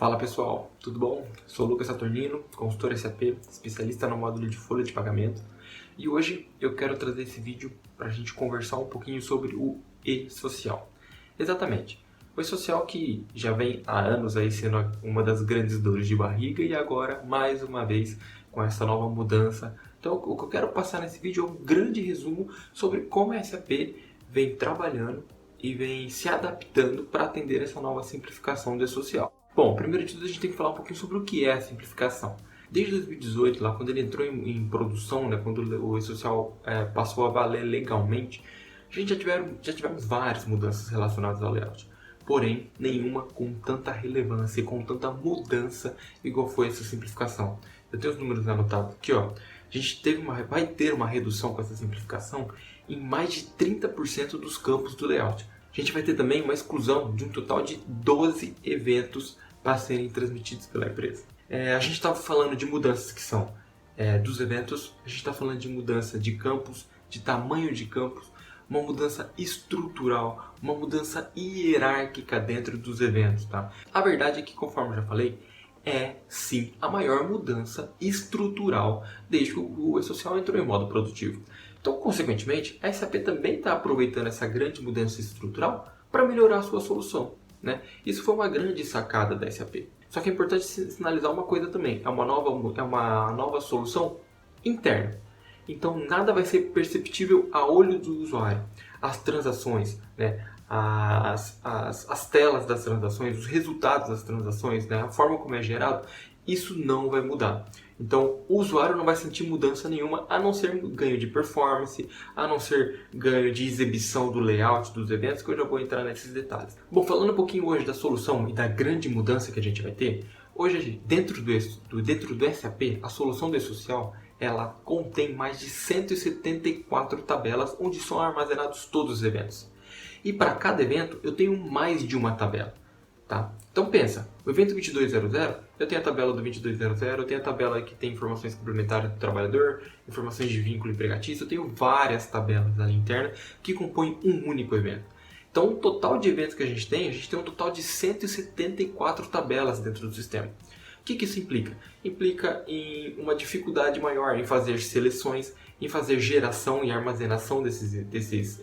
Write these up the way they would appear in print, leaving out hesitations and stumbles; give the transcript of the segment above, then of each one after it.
Fala pessoal, tudo bom? Sou o Lucas Saturnino, consultor SAP, especialista no módulo de folha de pagamento, e hoje eu quero trazer esse vídeo para a gente conversar um pouquinho sobre o e-social. Exatamente, o e-social que já vem há anos aí sendo uma das grandes dores de barriga e agora, mais uma vez, com essa nova mudança. Então o que eu quero passar nesse vídeo é um grande resumo sobre como a SAP vem trabalhando e vem se adaptando para atender essa nova simplificação do e-social. Bom, primeiro de tudo a gente tem que falar um pouquinho sobre o que é a simplificação. Desde 2018, lá quando ele entrou em produção, né, quando o e-social passou a valer legalmente, a gente já tivemos várias mudanças relacionadas ao layout. Porém, nenhuma com tanta relevância e com tanta mudança igual foi essa simplificação. Eu tenho os números anotados aqui, ó. A gente vai ter uma redução com essa simplificação em mais de 30% dos campos do layout. A gente vai ter também uma exclusão de um total de 12 eventos para serem transmitidos pela empresa. A gente está falando de mudanças que são dos eventos, a gente está falando de mudança de campos, de tamanho de campos, uma mudança estrutural, uma mudança hierárquica dentro dos eventos. Tá? A verdade é que, conforme eu já falei, é sim a maior mudança estrutural desde que o e-social entrou em modo produtivo. Então, consequentemente, a SAP também está aproveitando essa grande mudança estrutural para melhorar a sua solução. Né? Isso foi uma grande sacada da SAP. Só que é importante sinalizar uma coisa também, é uma nova solução interna. Então, nada vai ser perceptível a olho do usuário. As transações, né? as telas das transações, os resultados das transações, né? A forma como é gerado, isso não vai mudar. Então, o usuário não vai sentir mudança nenhuma, a não ser ganho de performance, a não ser ganho de exibição do layout dos eventos, que eu já vou entrar nesses detalhes. Bom, falando um pouquinho hoje da solução e da grande mudança que a gente vai ter, hoje, dentro do SAP, a solução do e-social, ela contém mais de 174 tabelas, onde são armazenados todos os eventos. E para cada evento, eu tenho mais de uma tabela. Tá? Então pensa, o evento 2200, eu tenho a tabela do 2200, eu tenho a tabela que tem informações complementares do trabalhador, informações de vínculo empregatício, eu tenho várias tabelas ali internas que compõem um único evento. Então o total de eventos que a gente tem um total de 174 tabelas dentro do sistema. O que isso implica? Implica em uma dificuldade maior em fazer seleções, em fazer geração e armazenação desses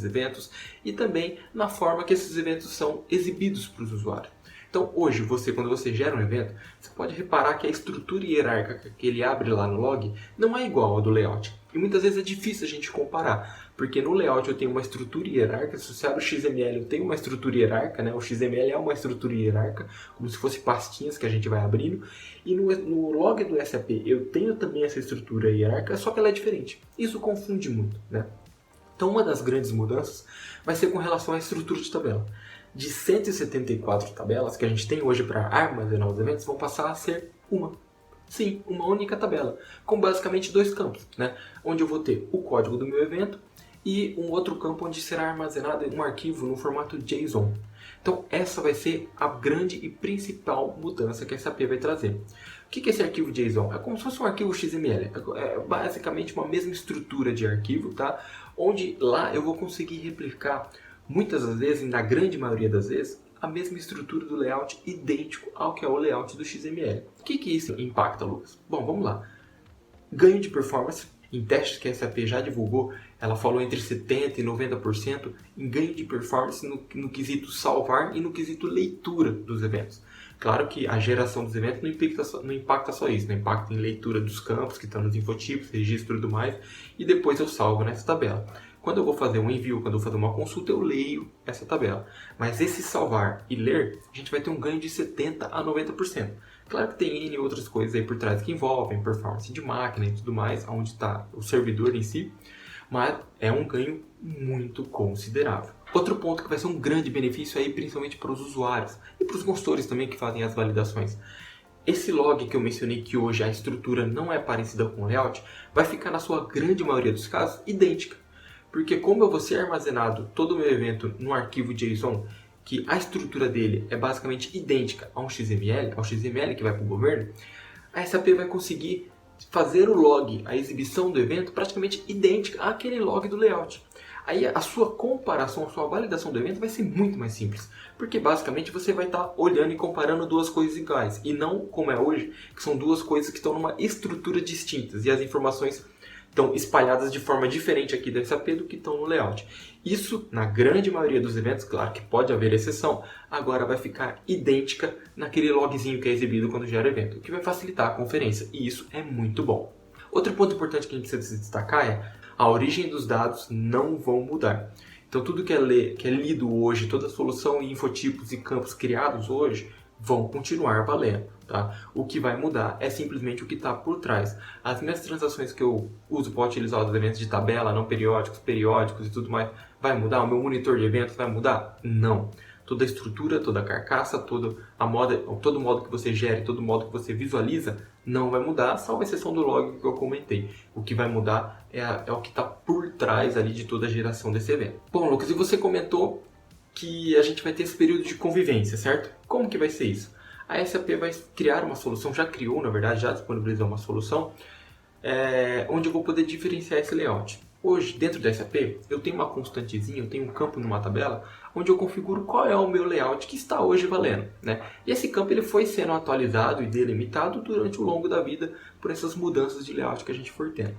eventos e também na forma que esses eventos são exibidos para os usuários. Então hoje, quando você gera um evento, você pode reparar que a estrutura hierárquica que ele abre lá no log não é igual ao do layout. E muitas vezes é difícil a gente comparar, porque no layout eu tenho uma estrutura hierárquica, associado ao XML eu tenho uma estrutura hierárquica, né? O XML é uma estrutura hierárquica, como se fosse pastinhas que a gente vai abrindo, e no log do SAP eu tenho também essa estrutura hierárquica, só que ela é diferente. Isso confunde muito, né? Então uma das grandes mudanças vai ser com relação à estrutura de tabela. De 174 tabelas que a gente tem hoje para armazenar os eventos, vão passar a ser uma. Sim, uma única tabela, com basicamente dois campos, né? Onde eu vou ter o código do meu evento e um outro campo onde será armazenado um arquivo no formato JSON. Então essa vai ser a grande e principal mudança que a SAP vai trazer. O que é esse arquivo JSON? É como se fosse um arquivo XML, é basicamente uma mesma estrutura de arquivo, tá? Onde lá eu vou conseguir replicar muitas das vezes, na grande maioria das vezes, a mesma estrutura do layout idêntico ao que é o layout do XML. O que isso impacta, Lucas? Bom, vamos lá. Ganho de performance. Em testes que a SAP já divulgou, ela falou entre 70% e 90% em ganho de performance no quesito salvar e no quesito leitura dos eventos. Claro que a geração dos eventos não impacta só isso, não impacta em leitura dos campos que estão nos infotipos, registro e tudo mais, e depois eu salvo nessa tabela. Quando eu vou fazer um envio, quando eu vou fazer uma consulta, eu leio essa tabela. Mas esse salvar e ler, a gente vai ter um ganho de 70% a 90%. Claro que tem N outras coisas aí por trás que envolvem performance de máquina e tudo mais, onde está o servidor em si, mas é um ganho muito considerável. Outro ponto que vai ser um grande benefício aí, principalmente para os usuários e para os consultores também que fazem as validações. Esse log que eu mencionei que hoje a estrutura não é parecida com o layout, vai ficar na sua grande maioria dos casos idêntica. Porque como eu vou ser armazenado todo o meu evento no arquivo JSON, que a estrutura dele é basicamente idêntica ao XML que vai para o governo, a SAP vai conseguir fazer o log, a exibição do evento, praticamente idêntica àquele log do layout. Aí a sua comparação, a sua validação do evento vai ser muito mais simples. Porque basicamente você vai estar olhando e comparando duas coisas iguais. E não como é hoje, que são duas coisas que estão numa estrutura distintas. E as informações estão espalhadas de forma diferente aqui da SAP do que estão no layout. Isso, na grande maioria dos eventos, claro que pode haver exceção, agora vai ficar idêntica naquele logzinho que é exibido quando gera o evento, o que vai facilitar a conferência. E isso é muito bom. Outro ponto importante que a gente precisa destacar é a origem dos dados não vão mudar. Então tudo que é lido hoje, toda a solução e infotipos e campos criados hoje vão continuar valendo. Tá? O que vai mudar é simplesmente o que está por trás. As minhas transações que eu uso para utilizar os eventos de tabela, não periódicos, periódicos e tudo mais, vai mudar? O meu monitor de eventos vai mudar? Não. Toda a estrutura, toda a carcaça, todo o modo que você gera, todo o modo que você visualiza não vai mudar, salvo a exceção do log que eu comentei. O que vai mudar é o que está por trás ali de toda a geração desse evento. Bom, Lucas, e você comentou que a gente vai ter esse período de convivência, certo? Como que vai ser isso? A SAP vai criar uma solução, já criou, na verdade, já disponibilizou uma solução, onde eu vou poder diferenciar esse layout. Hoje, dentro da SAP, eu tenho uma constantezinha, eu tenho um campo numa tabela, onde eu configuro qual é o meu layout que está hoje valendo, né? E esse campo ele foi sendo atualizado e delimitado durante o longo da vida por essas mudanças de layout que a gente for tendo.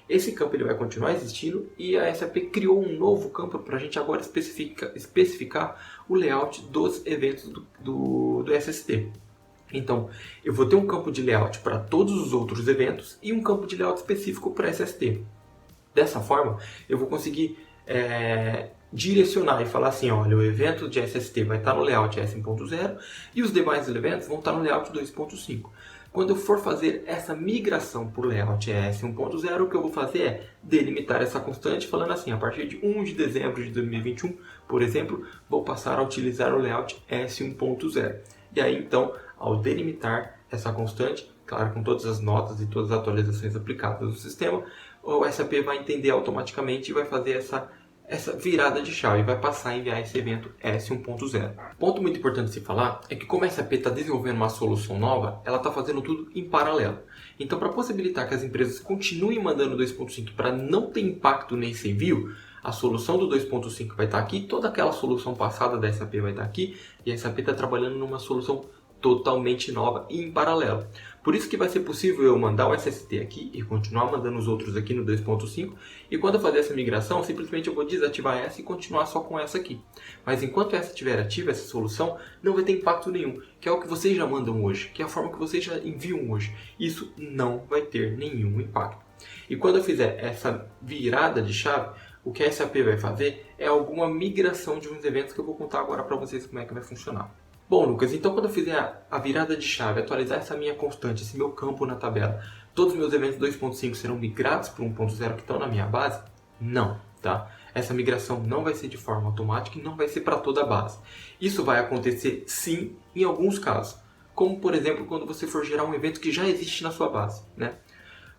Esse campo ele vai continuar existindo e a SAP criou um novo campo para a gente agora especificar o layout dos eventos do SST. Então, eu vou ter um campo de layout para todos os outros eventos e um campo de layout específico para SST. Dessa forma, eu vou conseguir direcionar e falar assim, olha, o evento de SST vai estar no layout S1.0 e os demais eventos vão estar no layout 2.5. Quando eu for fazer essa migração para o layout S1.0, o que eu vou fazer é delimitar essa constante, falando assim, a partir de 1 de dezembro de 2021, por exemplo, vou passar a utilizar o layout S1.0. E aí, então, ao delimitar essa constante, claro, com todas as notas e todas as atualizações aplicadas no sistema, o SAP vai entender automaticamente e vai fazer essa virada de chave, vai passar a enviar esse evento S1.0. Ponto muito importante de se falar é que como a SAP está desenvolvendo uma solução nova, ela está fazendo tudo em paralelo. Então, para possibilitar que as empresas continuem mandando 2.5 para não ter impacto nesse envio, a solução do 2.5 vai estar aqui, toda aquela solução passada da SAP vai estar aqui, e a SAP está trabalhando numa solução totalmente nova e em paralelo. Por isso que vai ser possível eu mandar o SST aqui e continuar mandando os outros aqui no 2.5, e quando eu fazer essa migração, simplesmente eu vou desativar essa e continuar só com essa aqui. Mas enquanto essa estiver ativa, essa solução, não vai ter impacto nenhum, que é o que vocês já mandam hoje, que é a forma que vocês já enviam hoje. Isso não vai ter nenhum impacto. E quando eu fizer essa virada de chave, o que a SAP vai fazer é alguma migração de uns eventos que eu vou contar agora para vocês como é que vai funcionar. Bom, Lucas, então quando eu fizer a virada de chave, atualizar essa minha constante, esse meu campo na tabela, todos os meus eventos 2.5 serão migrados para o 1.0 que estão na minha base? Não, tá? Essa migração não vai ser de forma automática e não vai ser para toda a base. Isso vai acontecer sim em alguns casos, como por exemplo quando você for gerar um evento que já existe na sua base, né?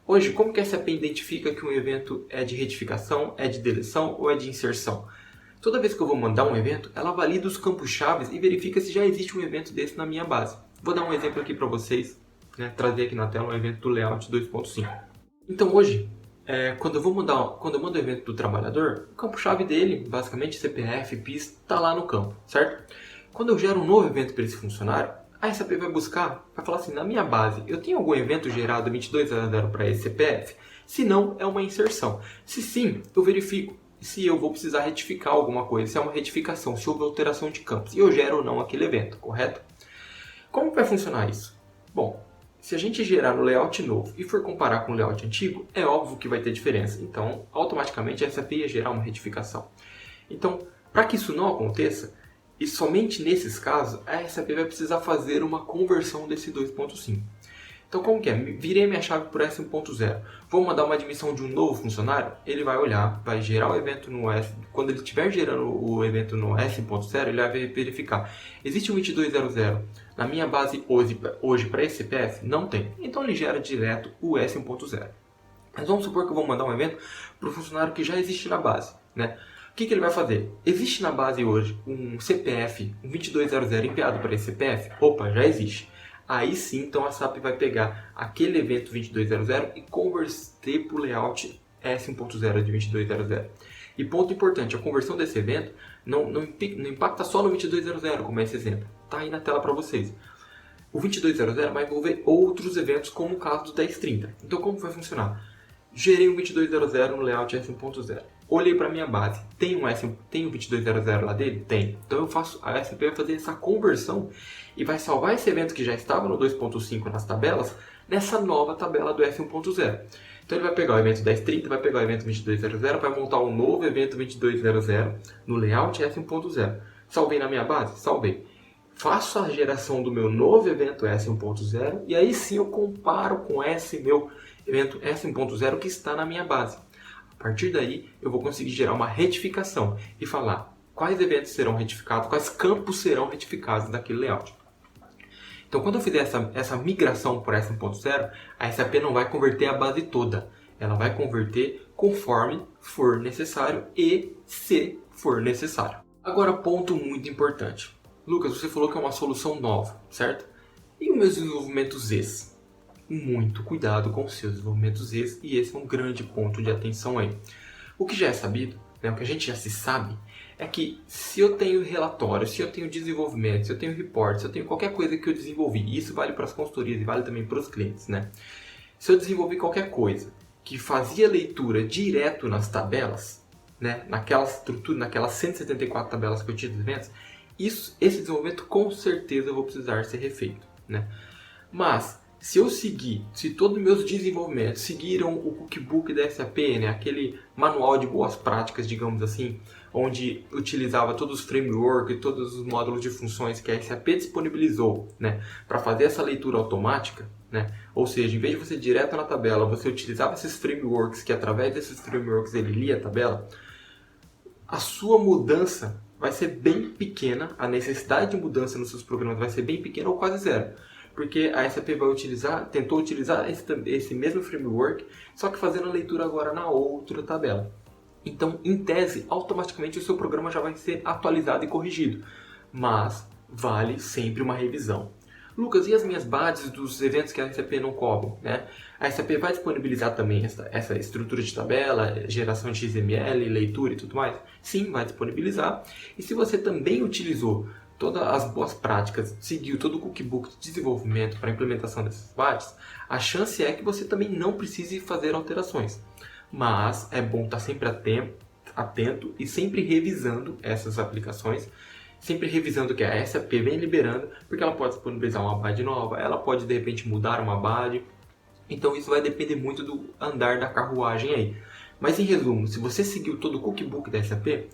Hoje, como que a SAP identifica que um evento é de retificação, é de deleção ou é de inserção? Toda vez que eu vou mandar um evento, ela valida os campos-chave e verifica se já existe um evento desse na minha base. Vou dar um exemplo aqui para vocês, né, trazer aqui na tela um evento do Layout 2.5. Então hoje, quando eu mando o evento do trabalhador, o campo-chave dele, basicamente CPF, PIS, está lá no campo, certo? Quando eu gero um novo evento para esse funcionário, a SAP vai buscar, vai falar assim, na minha base, eu tenho algum evento gerado 2200 para esse CPF? Se não, é uma inserção. Se sim, eu verifico se eu vou precisar retificar alguma coisa, se é uma retificação, se houve alteração de campos, e eu gero ou não aquele evento, correto? Como vai funcionar isso? Bom, se a gente gerar no layout novo e for comparar com o layout antigo, é óbvio que vai ter diferença. Então, automaticamente a SAP ia gerar uma retificação. Então, para que isso não aconteça, e somente nesses casos, a SAP vai precisar fazer uma conversão desse 2.5. Então, como que é? Virei minha chave por S1.0. Vou mandar uma admissão de um novo funcionário? Ele vai olhar, vai gerar o evento no S. Quando ele estiver gerando o evento no S1.0, ele vai verificar. Existe um 2200 na minha base hoje para esse CPF? Não tem. Então, ele gera direto o S1.0. Mas vamos supor que eu vou mandar um evento para o funcionário que já existe na base, né? O que ele vai fazer? Existe na base hoje um CPF, um 2200 enviado para esse CPF? Opa, já existe. Aí sim, então a SAP vai pegar aquele evento 2200 e converter para o layout S1.0 de 2200. E ponto importante, a conversão desse evento não impacta só no 2200, como é esse exemplo. Está aí na tela para vocês. O 2200 vai envolver outros eventos, como o caso do 1030. Então, como vai funcionar? Gerei um 2200 no layout S1.0. Olhei para a minha base. Tem um 2200 lá dele? Tem. Então, a SAP vai fazer essa conversão e vai salvar esse evento que já estava no 2.5 nas tabelas, nessa nova tabela do S1.0. Então, ele vai pegar o evento 1030, vai pegar o evento 2200, vai montar um novo evento 2200 no layout S1.0. Salvei na minha base? Salvei. Faço a geração do meu novo evento S1.0 e aí sim eu comparo com esse meu evento S1.0 que está na minha base. A partir daí eu vou conseguir gerar uma retificação e falar quais eventos serão retificados, quais campos serão retificados daquele layout. Então, quando eu fizer essa migração para S1.0, a SAP não vai converter a base toda. Ela vai converter conforme for necessário e se for necessário. Agora, ponto muito importante. Lucas, você falou que é uma solução nova, certo? E os meus desenvolvimentos Zs? Muito cuidado com os seus desenvolvimentos Zs, e esse é um grande ponto de atenção aí. O que já é sabido, o que a gente já se sabe, é que se eu tenho relatórios, se eu tenho desenvolvimento, se eu tenho reports, se eu tenho qualquer coisa que eu desenvolvi, e isso vale para as consultorias e vale também para os clientes, Se eu desenvolvi qualquer coisa que fazia leitura direto nas tabelas, naquela estrutura, naquelas 174 tabelas que eu tinha dos eventos, esse desenvolvimento com certeza eu vou precisar ser refeito, Mas, se todos os meus desenvolvimentos seguiram o cookbook da SAP, aquele manual de boas práticas, digamos assim, onde utilizava todos os frameworks e todos os módulos de funções que a SAP disponibilizou, para fazer essa leitura automática, ou seja, em vez de você ir direto na tabela, você utilizava esses frameworks, que através desses frameworks ele lia a tabela, a sua mudança vai ser bem pequena, a necessidade de mudança nos seus programas vai ser bem pequena ou quase zero. Porque a SAP tentou utilizar esse mesmo framework, só que fazendo a leitura agora na outra tabela. Então, em tese, automaticamente o seu programa já vai ser atualizado e corrigido. Mas vale sempre uma revisão. Lucas, e as minhas bases dos eventos que a SAP não cobre? A SAP vai disponibilizar também essa estrutura de tabela, geração de XML, leitura e tudo mais? Sim, vai disponibilizar. E se você também utilizou todas as boas práticas, seguiu todo o cookbook de desenvolvimento para a implementação dessas bases, a chance é que você também não precise fazer alterações. Mas é bom estar sempre atento e sempre revisando essas aplicações, sempre revisando o que a SAP vem liberando, porque ela pode disponibilizar uma BAD nova, ela pode de repente mudar uma BAD, então isso vai depender muito do andar da carruagem aí. Mas em resumo, se você seguiu todo o cookbook da SAP,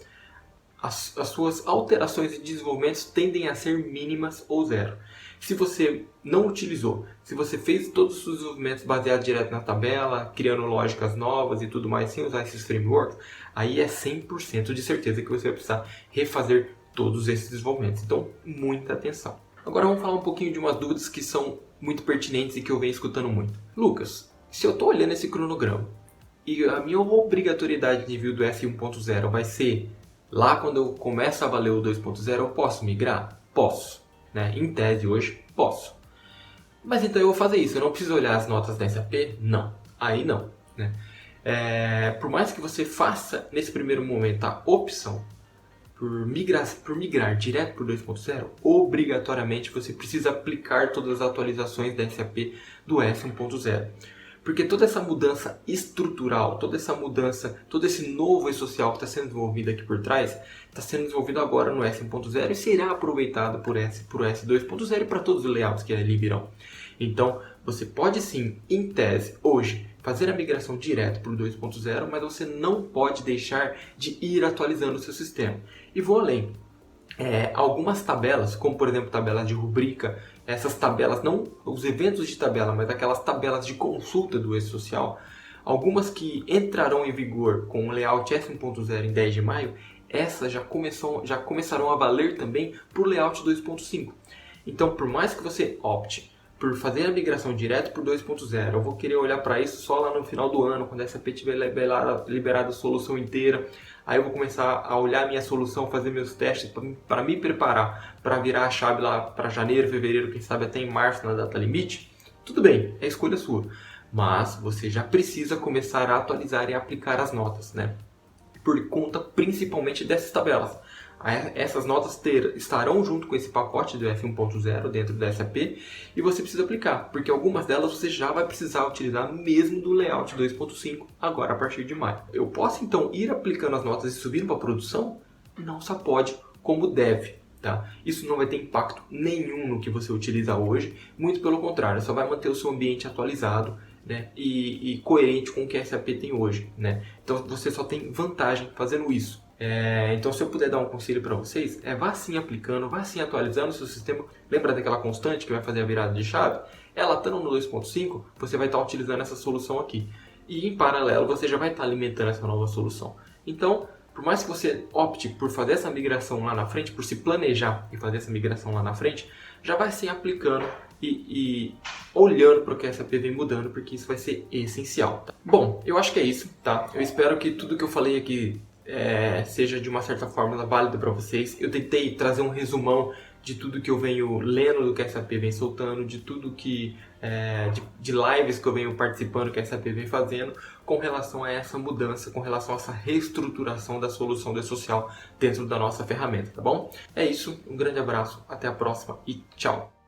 as suas alterações e desenvolvimentos tendem a ser mínimas ou zero. Se você não utilizou, se você fez todos os seus desenvolvimentos baseados direto na tabela, criando lógicas novas e tudo mais, sem usar esses frameworks, aí é 100% de certeza que você vai precisar refazer todos esses desenvolvimentos. Então, muita atenção. Agora vamos falar um pouquinho de umas dúvidas que são muito pertinentes e que eu venho escutando muito. Lucas, se eu estou olhando esse cronograma e a minha obrigatoriedade de envio do S1.0 vai ser lá quando eu começo a valer o 2.0, eu posso migrar? Posso. Em tese hoje, posso. Mas então eu vou fazer isso, eu não preciso olhar as notas da SAP? Não. Aí não. Por mais que você faça nesse primeiro momento a opção por migrar direto para o 2.0, obrigatoriamente você precisa aplicar todas as atualizações da SAP do S1.0. Porque toda essa mudança estrutural, toda essa mudança, todo esse novo e-social que está sendo desenvolvido aqui por trás, está sendo desenvolvido agora no S1.0 e será aproveitado por S2.0 e para todos os layouts que ali virão. Então, você pode sim, em tese, hoje, fazer a migração direto para o 2.0, mas você não pode deixar de ir atualizando o seu sistema. E vou além. Algumas tabelas, como por exemplo tabelas de rubrica, essas tabelas, não os eventos de tabela, mas aquelas tabelas de consulta do e-social, algumas que entrarão em vigor com o layout S1.0 em 10 de maio, essas já começarão a valer também para o layout 2.5. Então, por mais que você opte por fazer a migração direto para o 2.0, eu vou querer olhar para isso só lá no final do ano, quando a SAP tiver liberado a solução inteira. Aí eu vou começar a olhar a minha solução, fazer meus testes para me preparar para virar a chave lá para janeiro, fevereiro, quem sabe até em março na data limite. Tudo bem, é escolha sua. Mas você já precisa começar a atualizar e aplicar as notas, por conta principalmente dessas tabelas. Essas notas estarão junto com esse pacote do F1.0 dentro da SAP e você precisa aplicar, porque algumas delas você já vai precisar utilizar mesmo do layout 2.5 agora a partir de maio. Eu posso então ir aplicando as notas e subindo para a produção? Não só pode, como deve. Tá? Isso não vai ter impacto nenhum no que você utiliza hoje, muito pelo contrário, só vai manter o seu ambiente atualizado, né, e coerente com o que a SAP tem hoje, né? Então você só tem vantagem fazendo isso. Então se eu puder dar um conselho para vocês, vá sim aplicando, vá sim atualizando o seu sistema. Lembra daquela constante que vai fazer a virada de chave? Ela estando no 2.5, você vai estar utilizando essa solução aqui. E em paralelo você já vai estar alimentando essa nova solução. Então, por mais que você opte por fazer essa migração lá na frente, por se planejar e fazer essa migração lá na frente, já vai sim aplicando e olhando para o que a SAP vem mudando, porque isso vai ser essencial. Tá? Bom, eu acho que é isso, tá? Eu espero que tudo que eu falei aqui seja de uma certa forma válido para vocês. Eu tentei trazer um resumão de tudo que eu venho lendo do que a SAP vem soltando, de tudo que de lives que eu venho participando que a SAP vem fazendo com relação a essa mudança, com relação a essa reestruturação da solução do E-Social dentro da nossa ferramenta, tá bom? É isso, um grande abraço, até a próxima e tchau!